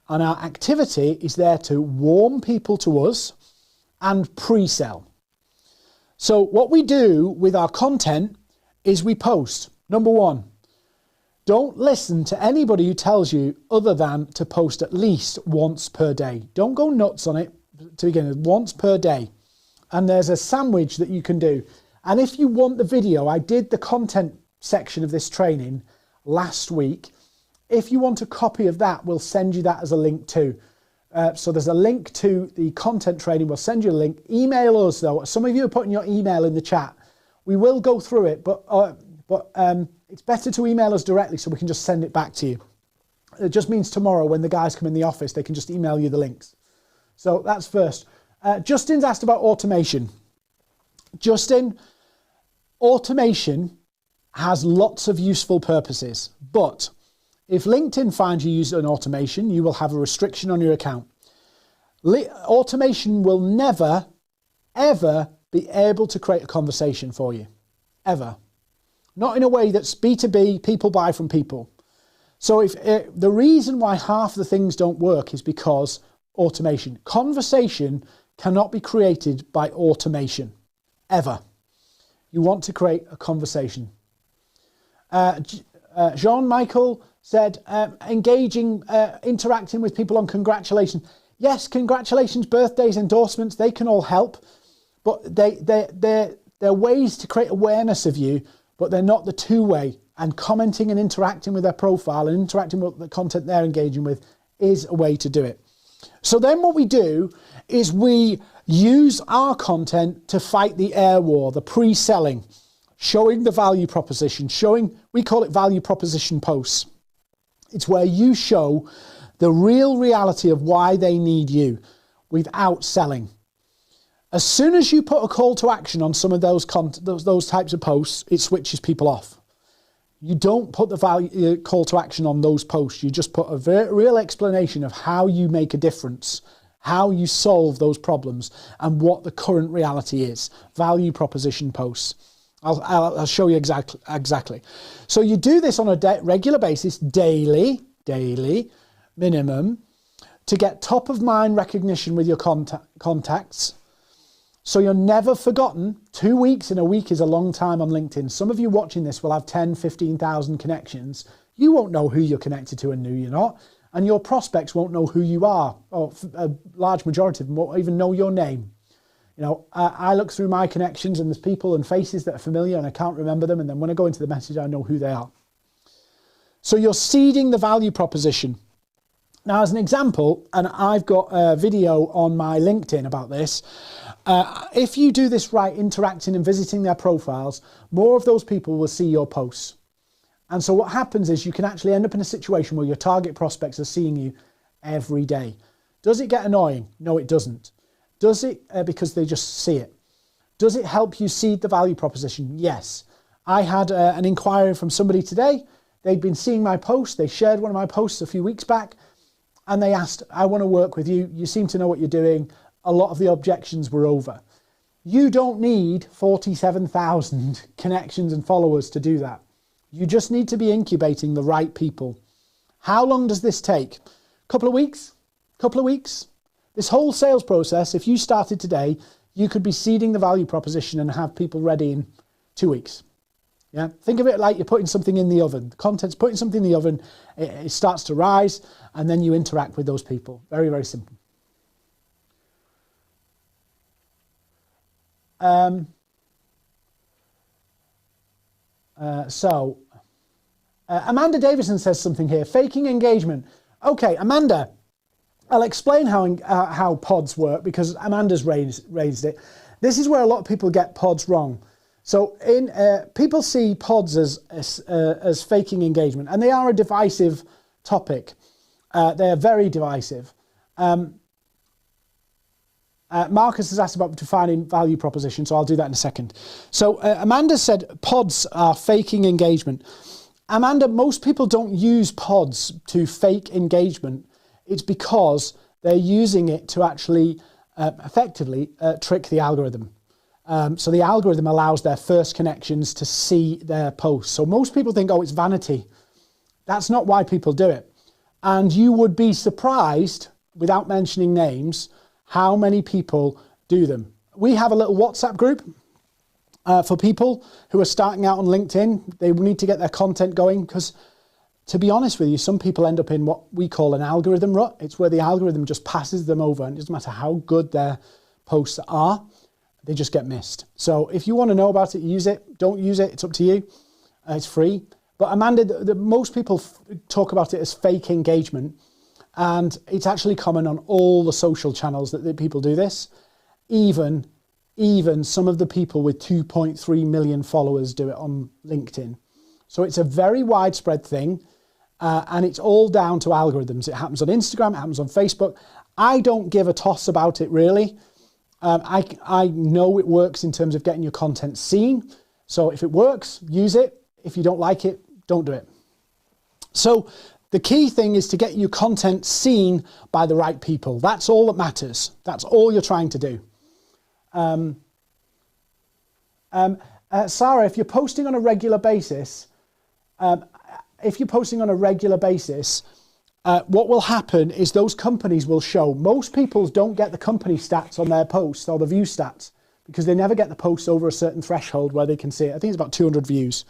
[SPEAKER 1] and our activity is there to warm people to us and pre-sell. So what we do with our content is we post. Number one, don't listen to anybody who tells you other than to post at least once per day. Don't go nuts on it to begin with, once per day. And there's a sandwich that you can do. And if you want the video, I did the content section of this training last week. If you want a copy of that, we'll send you that as a link too. So there's a link to the content training. We'll send you a link. Email us though. Some of you are putting your email in the chat. We will go through it, but it's better to email us directly so we can just send it back to you. It just means tomorrow when the guys come in the office, they can just email you the links. So that's first. Justin's asked about automation. Justin, automation has lots of useful purposes, but if LinkedIn finds you use an automation, you will have a restriction on your account. Automation will never, ever be able to create a conversation for you, ever. Not in a way that's B2B, people buy from people. So if the reason why half the things don't work is because automation. Conversation cannot be created by automation, ever. You want to create a conversation. Jean-Michael said, engaging, interacting with people on congratulations. Yes, congratulations, birthdays, endorsements, they can all help, but they're ways to create awareness of you, but they're not the two-way. And commenting and interacting with their profile and interacting with the content they're engaging with is a way to do it. So then what we do is we use our content to fight the air war, the pre-selling, showing the value proposition, we call it value proposition posts. It's where you show the real reality of why they need you without selling. As soon as you put a call to action on some of those types of posts, it switches people off. You don't put the value call to action on those posts. You just put a very real explanation of how you make a difference, how you solve those problems, and what the current reality is. Value proposition posts. I'll show you exactly. So you do this on a regular basis, daily minimum, to get top of mind recognition with your contacts. So you're never forgotten. 2 weeks in a week is a long time on LinkedIn. Some of you watching this will have 10, 15,000 connections. You won't know who you're connected to and who you're not. And your prospects won't know who you are. Or a large majority of them won't even know your name. You know, I look through my connections and there's people and faces that are familiar and I can't remember them. And then when I go into the message, I know who they are. So you're seeding the value proposition. Now, as an example, and I've got a video on my LinkedIn about this, if you do this right, interacting and visiting their profiles, more of those people will see your posts. And so what happens is you can actually end up in a situation where your target prospects are seeing you every day. Does it get annoying? No, it doesn't. Does it? Because they just see it. Does it help you seed the value proposition? Yes. I had an inquiry from somebody today. They'd been seeing my post. They shared one of my posts a few weeks back. And they asked, I want to work with you. You seem to know what you're doing. A lot of the objections were over. You don't need 47,000 connections and followers to do that. You just need to be incubating the right people. How long does this take? Couple of weeks? Couple of weeks? This whole sales process, if you started today, you could be seeding the value proposition and have people ready in 2 weeks. Yeah, think of it like you're putting something in the oven. The content's putting something in the oven, it starts to rise, and then you interact with those people. Very, very simple. Amanda Davison says something here, faking engagement. Okay, Amanda, I'll explain how pods work because Amanda's raised it. This is where a lot of people get pods wrong. So people see pods as faking engagement, and they are a divisive topic. They are very divisive. Marcus has asked about defining value proposition, so I'll do that in a second. So Amanda said pods are faking engagement. Amanda, most people don't use pods to fake engagement. It's because they're using it to actually effectively trick the algorithm. So the algorithm allows their first connections to see their posts. So most people think, oh, it's vanity. That's not why people do it. And you would be surprised, without mentioning names, how many people do them. We have a little WhatsApp group for people who are starting out on LinkedIn. They need to get their content going because, to be honest with you, some people end up in what we call an algorithm rut. It's where the algorithm just passes them over, and it doesn't matter how good their posts are, they just get missed. So if you want to know about it, use it. Don't use it. It's up to you. It's free. But Amanda, most people talk about it as fake engagement, and it's actually common on all the social channels that people do this. Even some of the people with 2.3 million followers do it on LinkedIn. So it's a very widespread thing, and it's all down to algorithms. It happens on Instagram, it happens on Facebook. I don't give a toss about it, really. I know it works in terms of getting your content seen. So if it works, use it. If you don't like it, don't do it. So the key thing is to get your content seen by the right people. That's all that matters. That's all you're trying to do. Sarah, if you're posting on a regular basis, what will happen is those companies will show. Most people don't get the company stats on their posts or the view stats because they never get the posts over a certain threshold where they can see it. I think it's about 200 views.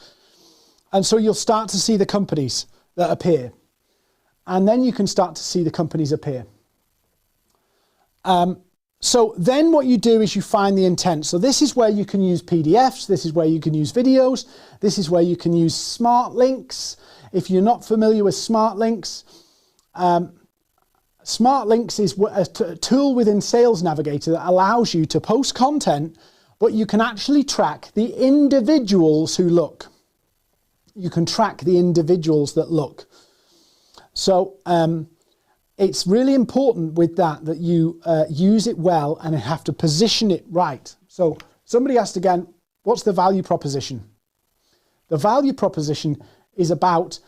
[SPEAKER 1] And so you'll start to see the companies that appear. And then you can start to see the companies appear. So then what you do is you find the intent. So this is where you can use PDFs. This is where you can use videos. This is where you can use smart links. If you're not familiar with smart links, smart links is a tool within Sales Navigator that allows you to post content, but you can actually track the individuals who look. You can track the individuals that look. So it's really important with that you use it well and have to position it right. So somebody asked again, what's the value proposition? The value proposition is about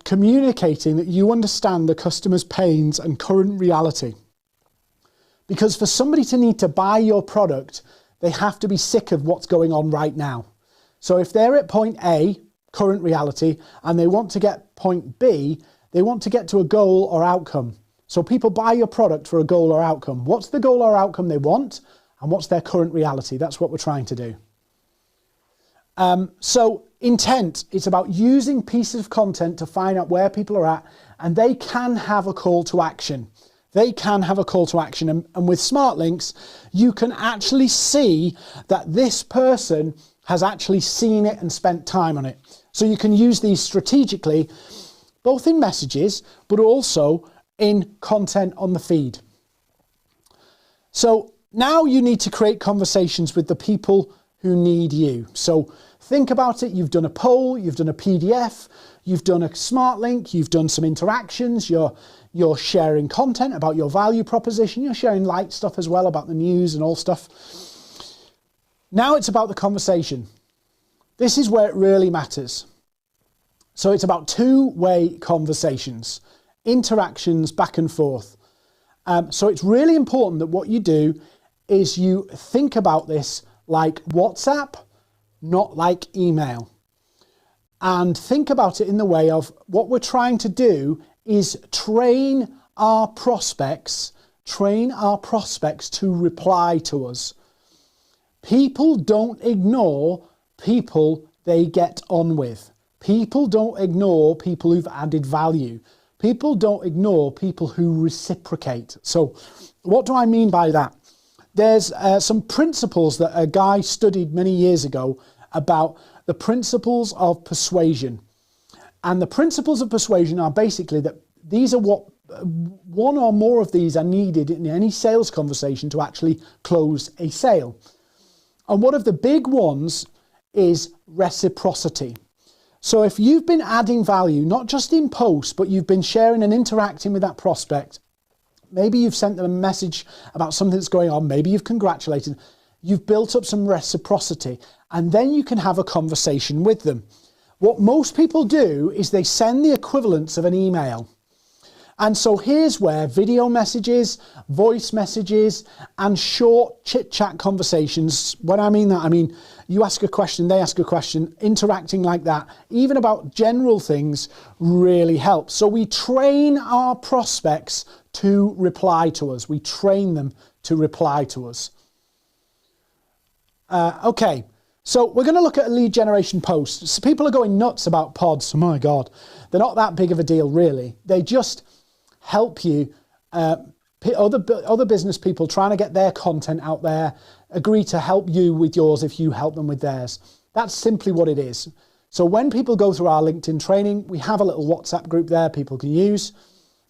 [SPEAKER 1] communicating that you understand the customer's pains and current reality. Because for somebody to need to buy your product, they have to be sick of what's going on right now. So if they're at point A, current reality, and they want to get point B, they want to get to a goal or outcome. So people buy your product for a goal or outcome. What's the goal or outcome they want? and what's their current reality. That's what we're trying to do. So intent, it's about using pieces of content to find out where people are at, and they can have a call to action. They can have a call to action. And with smart links, you can actually see that this person has actually seen it and spent time on it. So you can use these strategically, both in messages, but also in content on the feed. So now you need to create conversations with the people who need you. So think about it. You've done a poll, you've done a PDF, you've done a smart link, you've done some interactions, you're sharing content about your value proposition, you're sharing light stuff as well about the news and all stuff. Now it's about the conversation. This is where it really matters. So it's about two-way conversations, interactions back and forth. So it's really important that what you do is you think about this like WhatsApp, not like email. And think about it in the way of what we're trying to do is train our prospects to reply to us. People don't ignore people they get on with. People don't ignore people who've added value. People don't ignore people who reciprocate. So what do I mean by that? There's some principles that a guy studied many years ago about the principles of persuasion. And the principles of persuasion are basically that these are what one or more of these are needed in any sales conversation to actually close a sale. And one of the big ones is reciprocity. So if you've been adding value, not just in posts, but you've been sharing and interacting with that prospect, maybe you've sent them a message about something that's going on, maybe you've congratulated, you've built up some reciprocity, and then you can have a conversation with them. What most people do is they send the equivalents of an email. And so here's where video messages, voice messages, and short chit-chat conversations, when I mean that, I mean you ask a question, they ask a question, interacting like that, even about general things, really helps. So we train our prospects to reply to us. We train them to reply to us. Okay, so we're going to look at a lead generation post. So people are going nuts about pods. Oh my God, they're not that big of a deal, really. They just help you, other business people trying to get their content out there, agree to help you with yours if you help them with theirs. That's simply what it is. So when people go through our LinkedIn training, we have a little WhatsApp group there people can use,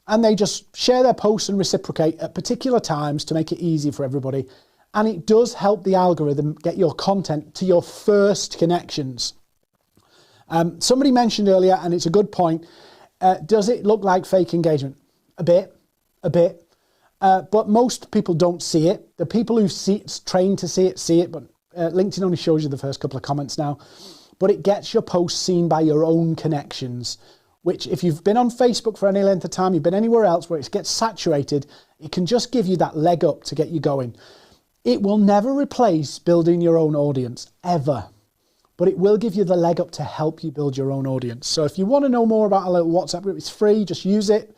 [SPEAKER 1] and they just share their posts and reciprocate at particular times to make it easy for everybody. And it does help the algorithm get your content to your first connections. Somebody mentioned earlier, and it's a good point, does it look like fake engagement? A bit. But most people don't see it. The people who trained to see it, but LinkedIn only shows you the first couple of comments now. But it gets your post seen by your own connections, which if you've been on Facebook for any length of time, you've been anywhere else where it gets saturated, it can just give you that leg up to get you going. It will never replace building your own audience, ever. But it will give you the leg up to help you build your own audience. So if you want to know more about a little WhatsApp group, it's free, just use it.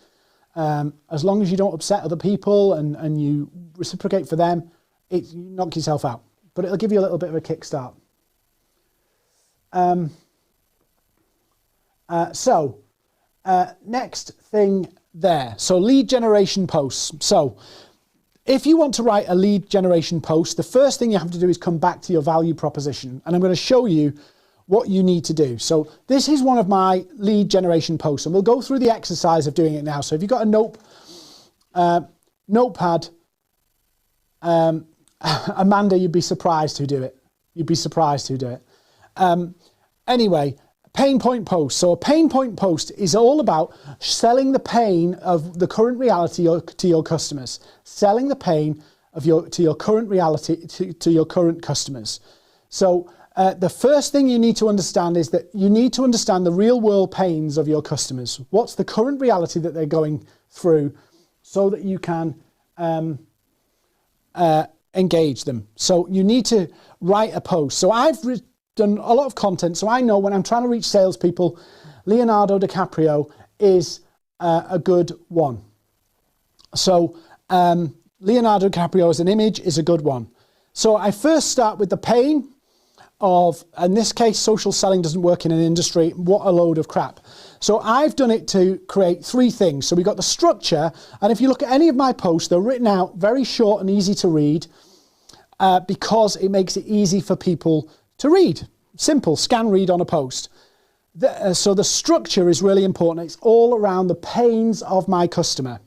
[SPEAKER 1] As long as you don't upset other people and you reciprocate for them, you knock yourself out. But it'll give you a little bit of a kickstart. Next thing there. So lead generation posts. So if you want to write a lead generation post, the first thing you have to do is come back to your value proposition. And I'm going to show you what you need to do. So this is one of my lead generation posts, and we'll go through the exercise of doing it now. So if you've got a notepad, Amanda, you'd be surprised who do it. You'd be surprised who do it. Anyway, pain point post. So a pain point post is all about selling the pain of the current reality to your customers. Selling the pain of your current reality to your current customers. So the first thing you need to understand is that you need to understand the real world pains of your customers. What's the current reality that they're going through so that you can engage them. So you need to write a post. So I've done a lot of content, so I know when I'm trying to reach salespeople, Leonardo DiCaprio is a good one. So Leonardo DiCaprio as an image is a good one. So I first start with the pain of, in this case, social selling doesn't work in an industry. What a load of crap. So I've done it to create 3 things. So we got the structure, and if you look at any of my posts, they're written out very short and easy to read because it makes it easy for people to read. Simple, scan, read on a post. So the structure is really important. It's all around the pains of my customer.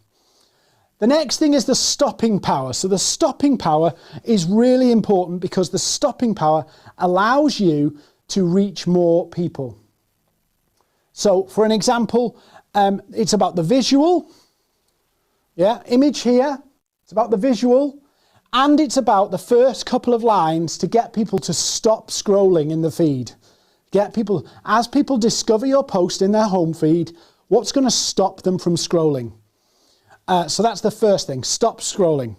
[SPEAKER 1] The next thing is the stopping power. So the stopping power is really important because the stopping power allows you to reach more people. So for an example, it's about the visual, image here, it's about the visual, and it's about the first couple of lines to get people to stop scrolling in the feed. Get people, as people discover your post in their home feed, what's going to stop them from scrolling? So that's the first thing, stop scrolling.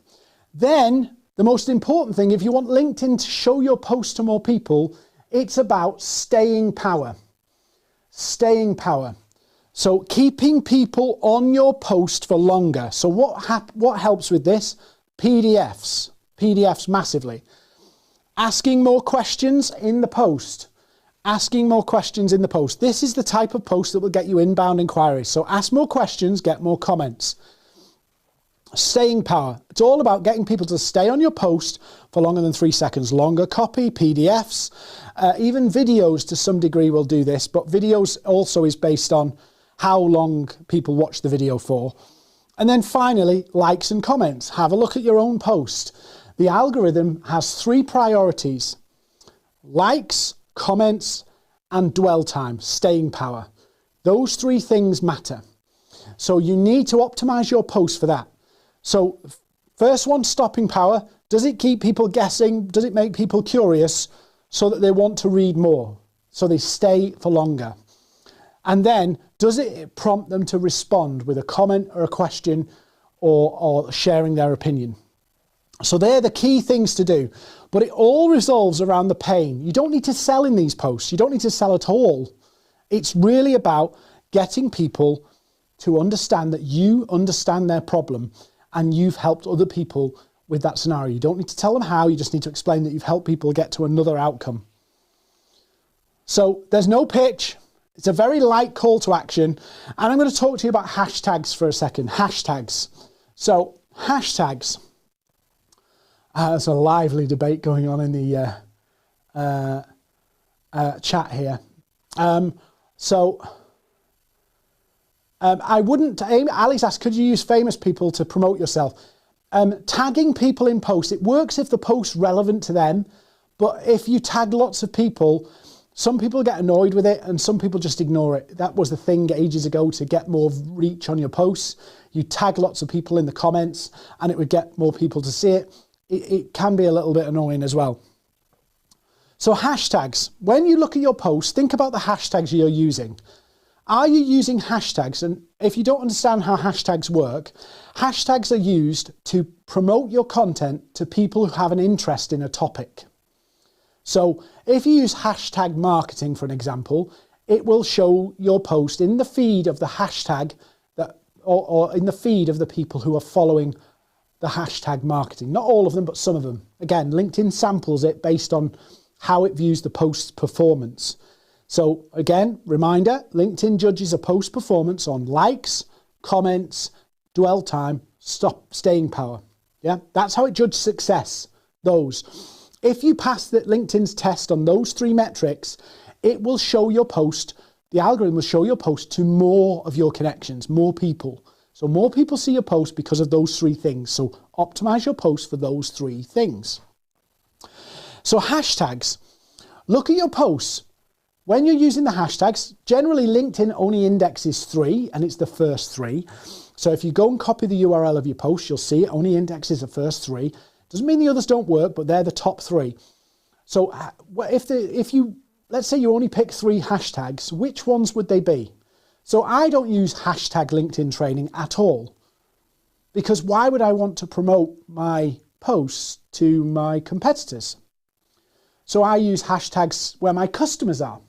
[SPEAKER 1] Then the most important thing, if you want LinkedIn to show your post to more people, it's about staying power. Staying power. So keeping people on your post for longer. So what helps with this? PDFs. PDFs massively. Asking more questions in the post. Asking more questions in the post. This is the type of post that will get you inbound inquiries. So ask more questions, get more comments. Staying power. It's all about getting people to stay on your post for longer than 3 seconds. Longer copy, PDFs, even videos to some degree will do this, but videos also is based on how long people watch the video for. And then finally, likes and comments. Have a look at your own post. The algorithm has 3 priorities: likes, comments, and dwell time, staying power. Those 3 things matter. So you need to optimize your post for that. So first one, stopping power. Does it keep people guessing? Does it make people curious so that they want to read more? So they stay for longer. And then does it prompt them to respond with a comment or a question or sharing their opinion? So they're the key things to do. But it all revolves around the pain. You don't need to sell in these posts. You don't need to sell at all. It's really about getting people to understand that you understand their problem and you've helped other people with that scenario. You don't need to tell them how, you just need to explain that you've helped people get to another outcome. So there's no pitch. It's a very light call to action. And I'm going to talk to you about hashtags for a second. Hashtags. So hashtags. There's a lively debate going on in the chat here. I wouldn't, Alice asked, could you use famous people to promote yourself? Tagging people in posts, it works if the post's relevant to them, but if you tag lots of people, some people get annoyed with it and some people just ignore it. That was the thing ages ago to get more reach on your posts. You tag lots of people in the comments and it would get more people to see it. It can be a little bit annoying as well. So hashtags, when you look at your posts, think about the hashtags you're using. Are you using hashtags? And if you don't understand how hashtags work, hashtags are used to promote your content to people who have an interest in a topic. So if you use hashtag marketing, for an example, it will show your post in the feed of the hashtag or in the feed of the people who are following the hashtag marketing. Not all of them, but some of them. Again, LinkedIn samples it based on how it views the post's performance. So again, reminder, LinkedIn judges a post performance on likes, comments, dwell time, staying power. Yeah, that's how it judges success, those. If you pass LinkedIn's test on those 3 metrics, it will show your post, the algorithm will show your post to more of your connections, more people. So more people see your post because of those 3 things. So optimize your post for those 3 things. So hashtags, look at your posts. When you're using the hashtags, generally LinkedIn only indexes 3 and it's the first 3. So if you go and copy the URL of your post, you'll see it only indexes the first 3. Doesn't mean the others don't work, but they're the top 3. So if you, let's say you only pick 3 hashtags, which ones would they be? So I don't use hashtag LinkedIn training at all, because why would I want to promote my posts to my competitors? So I use hashtags where my customers are.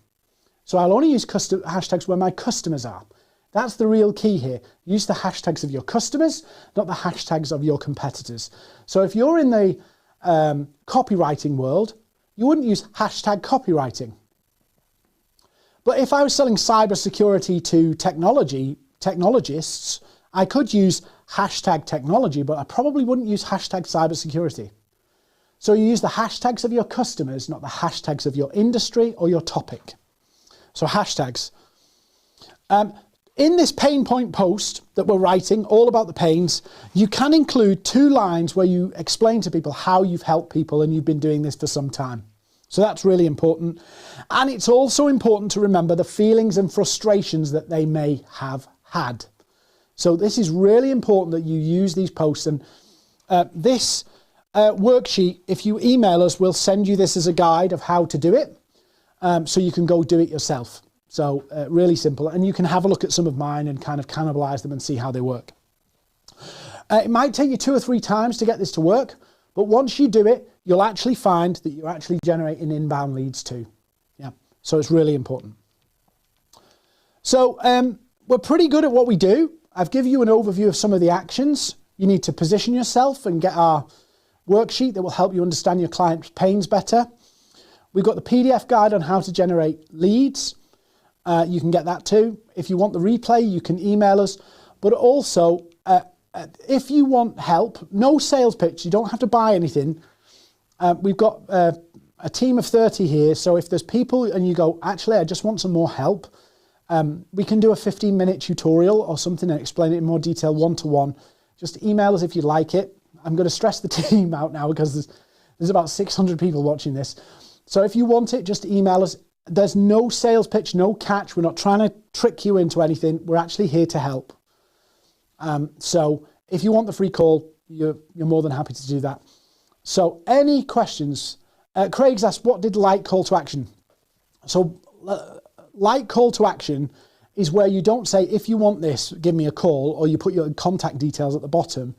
[SPEAKER 1] So I'll only use hashtags where my customers are. That's the real key here. Use the hashtags of your customers, not the hashtags of your competitors. So if you're in the copywriting world, you wouldn't use hashtag copywriting. But if I was selling cybersecurity to technologists, I could use hashtag technology, but I probably wouldn't use hashtag cybersecurity. So you use the hashtags of your customers, not the hashtags of your industry or your topic. So hashtags. In this pain point post that we're writing, all about the pains, you can include 2 lines where you explain to people how you've helped people and you've been doing this for some time. So that's really important. And it's also important to remember the feelings and frustrations that they may have had. So this is really important that you use these posts. And this worksheet, if you email us, we'll send you this as a guide of how to do it. So you can go do it yourself. So really simple. And you can have a look at some of mine and kind of cannibalize them and see how they work. It might take you 2 or 3 times to get this to work. But once you do it, you'll actually find that you're actually generating inbound leads too. Yeah. So it's really important. So we're pretty good at what we do. I've given you an overview of some of the actions. You need to position yourself and get our worksheet that will help you understand your client's pains better. We've got the PDF guide on how to generate leads. You can get that too. If you want the replay, you can email us. But also, if you want help, no sales pitch, you don't have to buy anything. We've got a team of 30 here. So if there's people and you go, actually, I just want some more help, we can do a 15-minute tutorial or something and explain it in more detail one-to-one. Just email us if you like it. I'm going to stress the team out now because there's about 600 people watching this. So if you want it, just email us. There's no sales pitch, no catch. We're not trying to trick you into anything. We're actually here to help. So if you want the free call, you're more than happy to do that. So any questions? Craig's asked, what did light call to action? So light call to action is where you don't say, if you want this, give me a call, or you put your contact details at the bottom.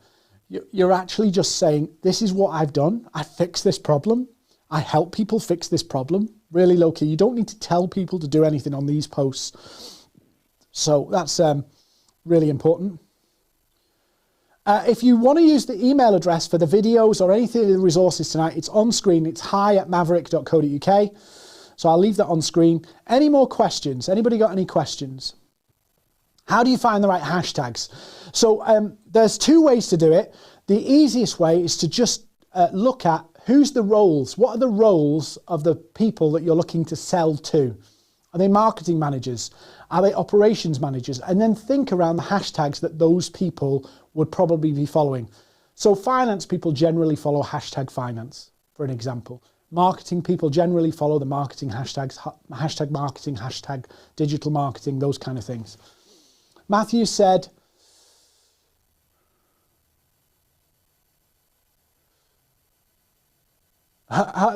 [SPEAKER 1] You're actually just saying, this is what I've done. I fixed this problem. I help people fix this problem. Really low key. You don't need to tell people to do anything on these posts. So that's really important. If you want to use the email address for the videos or anything in the resources tonight, it's on screen. It's hi@maverrik.co.uk. So I'll leave that on screen. Any more questions? Anybody got any questions? How do you find the right hashtags? So there's 2 ways to do it. The easiest way is to just look at who's the roles. What are the roles of the people that you're looking to sell to? Are they marketing managers? Are they operations managers? And then think around the hashtags that those people would probably be following. So finance people generally follow hashtag finance, for an example. Marketing people generally follow the marketing hashtags, hashtag marketing, hashtag digital marketing, those kind of things. Matthew said,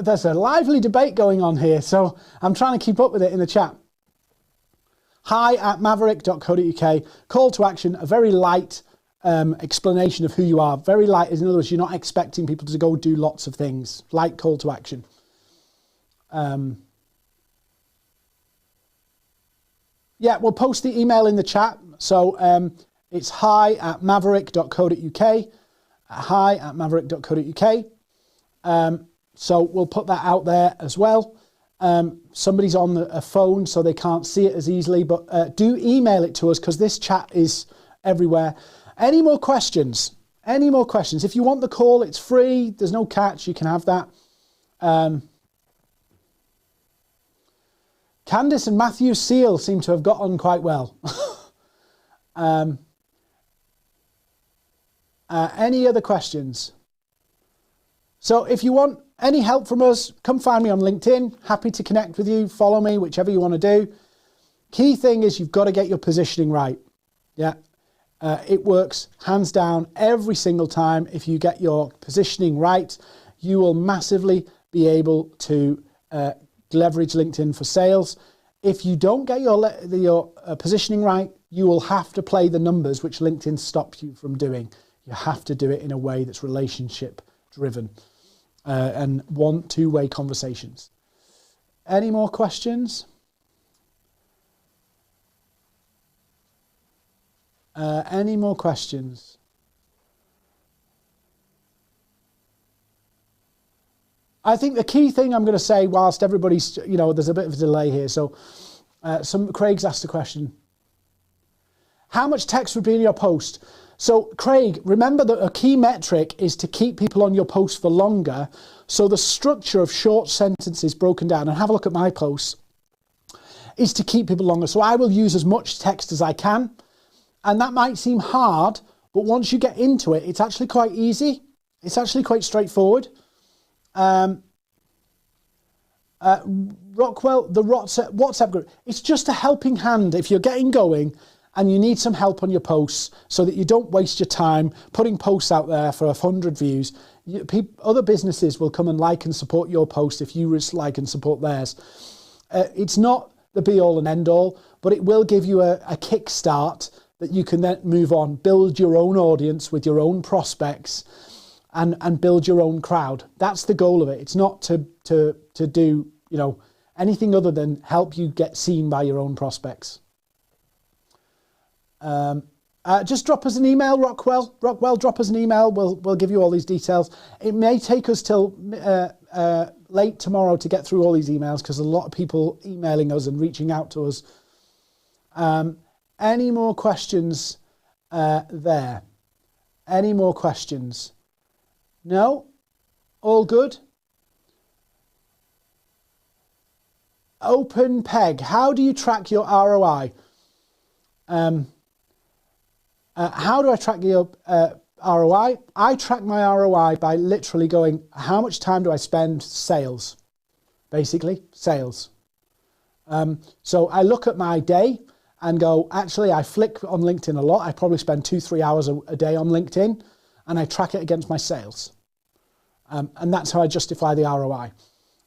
[SPEAKER 1] there's a lively debate going on here, so I'm trying to keep up with it in the chat. hi@maverrik.co.uk. Call to action, a very light explanation of who you are. Very light, in other words, you're not expecting people to go do lots of things. Light call to action. Yeah, we'll post the email in the chat. So it's hi@maverrik.co.uk. hi@maverrik.co.uk. So we'll put that out there as well. Somebody's on a phone, so they can't see it as easily, but do email it to us because this chat is everywhere. Any more questions? Any more questions? If you want the call, it's free. There's no catch. You can have that. Candice and Matthew Seal seem to have got on quite well. Any other questions? So if you want any help from us, come find me on LinkedIn. Happy to connect with you. Follow me, whichever you want to do. Key thing is you've got to get your positioning right. Yeah. It works hands down every single time. If you get your positioning right, you will massively be able to leverage LinkedIn for sales. If you don't get your positioning right, you will have to play the numbers, which LinkedIn stops you from doing. You have to do it in a way that's relationship driven and want two-way conversations. Any more questions? Any more questions? I think the key thing I'm going to say, whilst everybody's, there's a bit of a delay here. So Craig's asked a question. How much text would be in your post? So Craig, remember that a key metric is to keep people on your post for longer. So the structure of short sentences broken down, and have a look at my posts, is to keep people longer. So I will use as much text as I can. And that might seem hard, but once you get into it, it's actually quite easy. It's actually quite straightforward. Rockwell, the WhatsApp group, it's just a helping hand if you're getting going and you need some help on your posts so that you don't waste your time putting posts out there for 100 views. Other businesses will come and like and support your post if you just like and support theirs. It's not the be all and end all, but it will give you a kickstart that you can then move on, build your own audience with your own prospects and build your own crowd. That's the goal of it. It's not to do, anything other than help you get seen by your own prospects. Just drop us an email, Rockwell. Rockwell, drop us an email. We'll give you all these details. It may take us till late tomorrow to get through all these emails because a lot of people emailing us and reaching out to us. Any more questions there? Any more questions? No? All good? Open Peg, how do you track your ROI? How do I track your ROI? I track my ROI by literally going, how much time do I spend sales? Basically, sales. So I look at my day and go, actually, I flick on LinkedIn a lot. I probably spend 2-3 hours a day on LinkedIn, and I track it against my sales. And that's how I justify the ROI.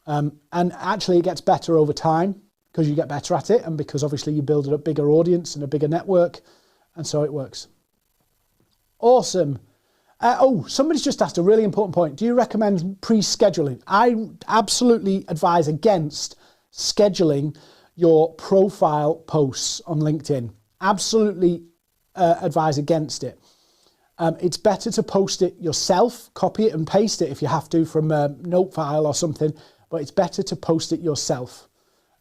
[SPEAKER 1] And actually, it gets better over time because you get better at it and because obviously you build a bigger audience and a bigger network, and so it works. Awesome. Somebody's just asked a really important point. Do you recommend pre-scheduling? I absolutely advise against scheduling your profile posts on LinkedIn. Absolutely advise against it. It's better to post it yourself, copy it and paste it if you have to from a note file or something, but it's better to post it yourself.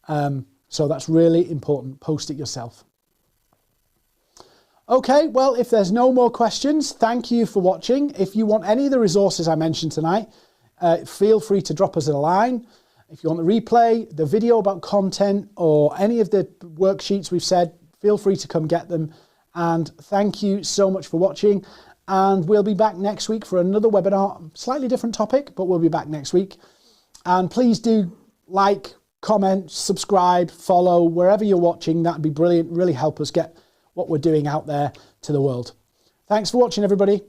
[SPEAKER 1] So that's really important. Post it yourself. Okay, well, if there's no more questions, thank you for watching. If you want any of the resources I mentioned tonight, feel free to drop us a line. If you want the replay, the video about content, or any of the worksheets we've said, feel free to come get them. And thank you so much for watching. And we'll be back next week for another webinar, slightly different topic, but we'll be back next week. And please do like, comment, subscribe, follow, wherever you're watching. That'd be brilliant. Really help us get what we're doing out there to the world. Thanks for watching, everybody.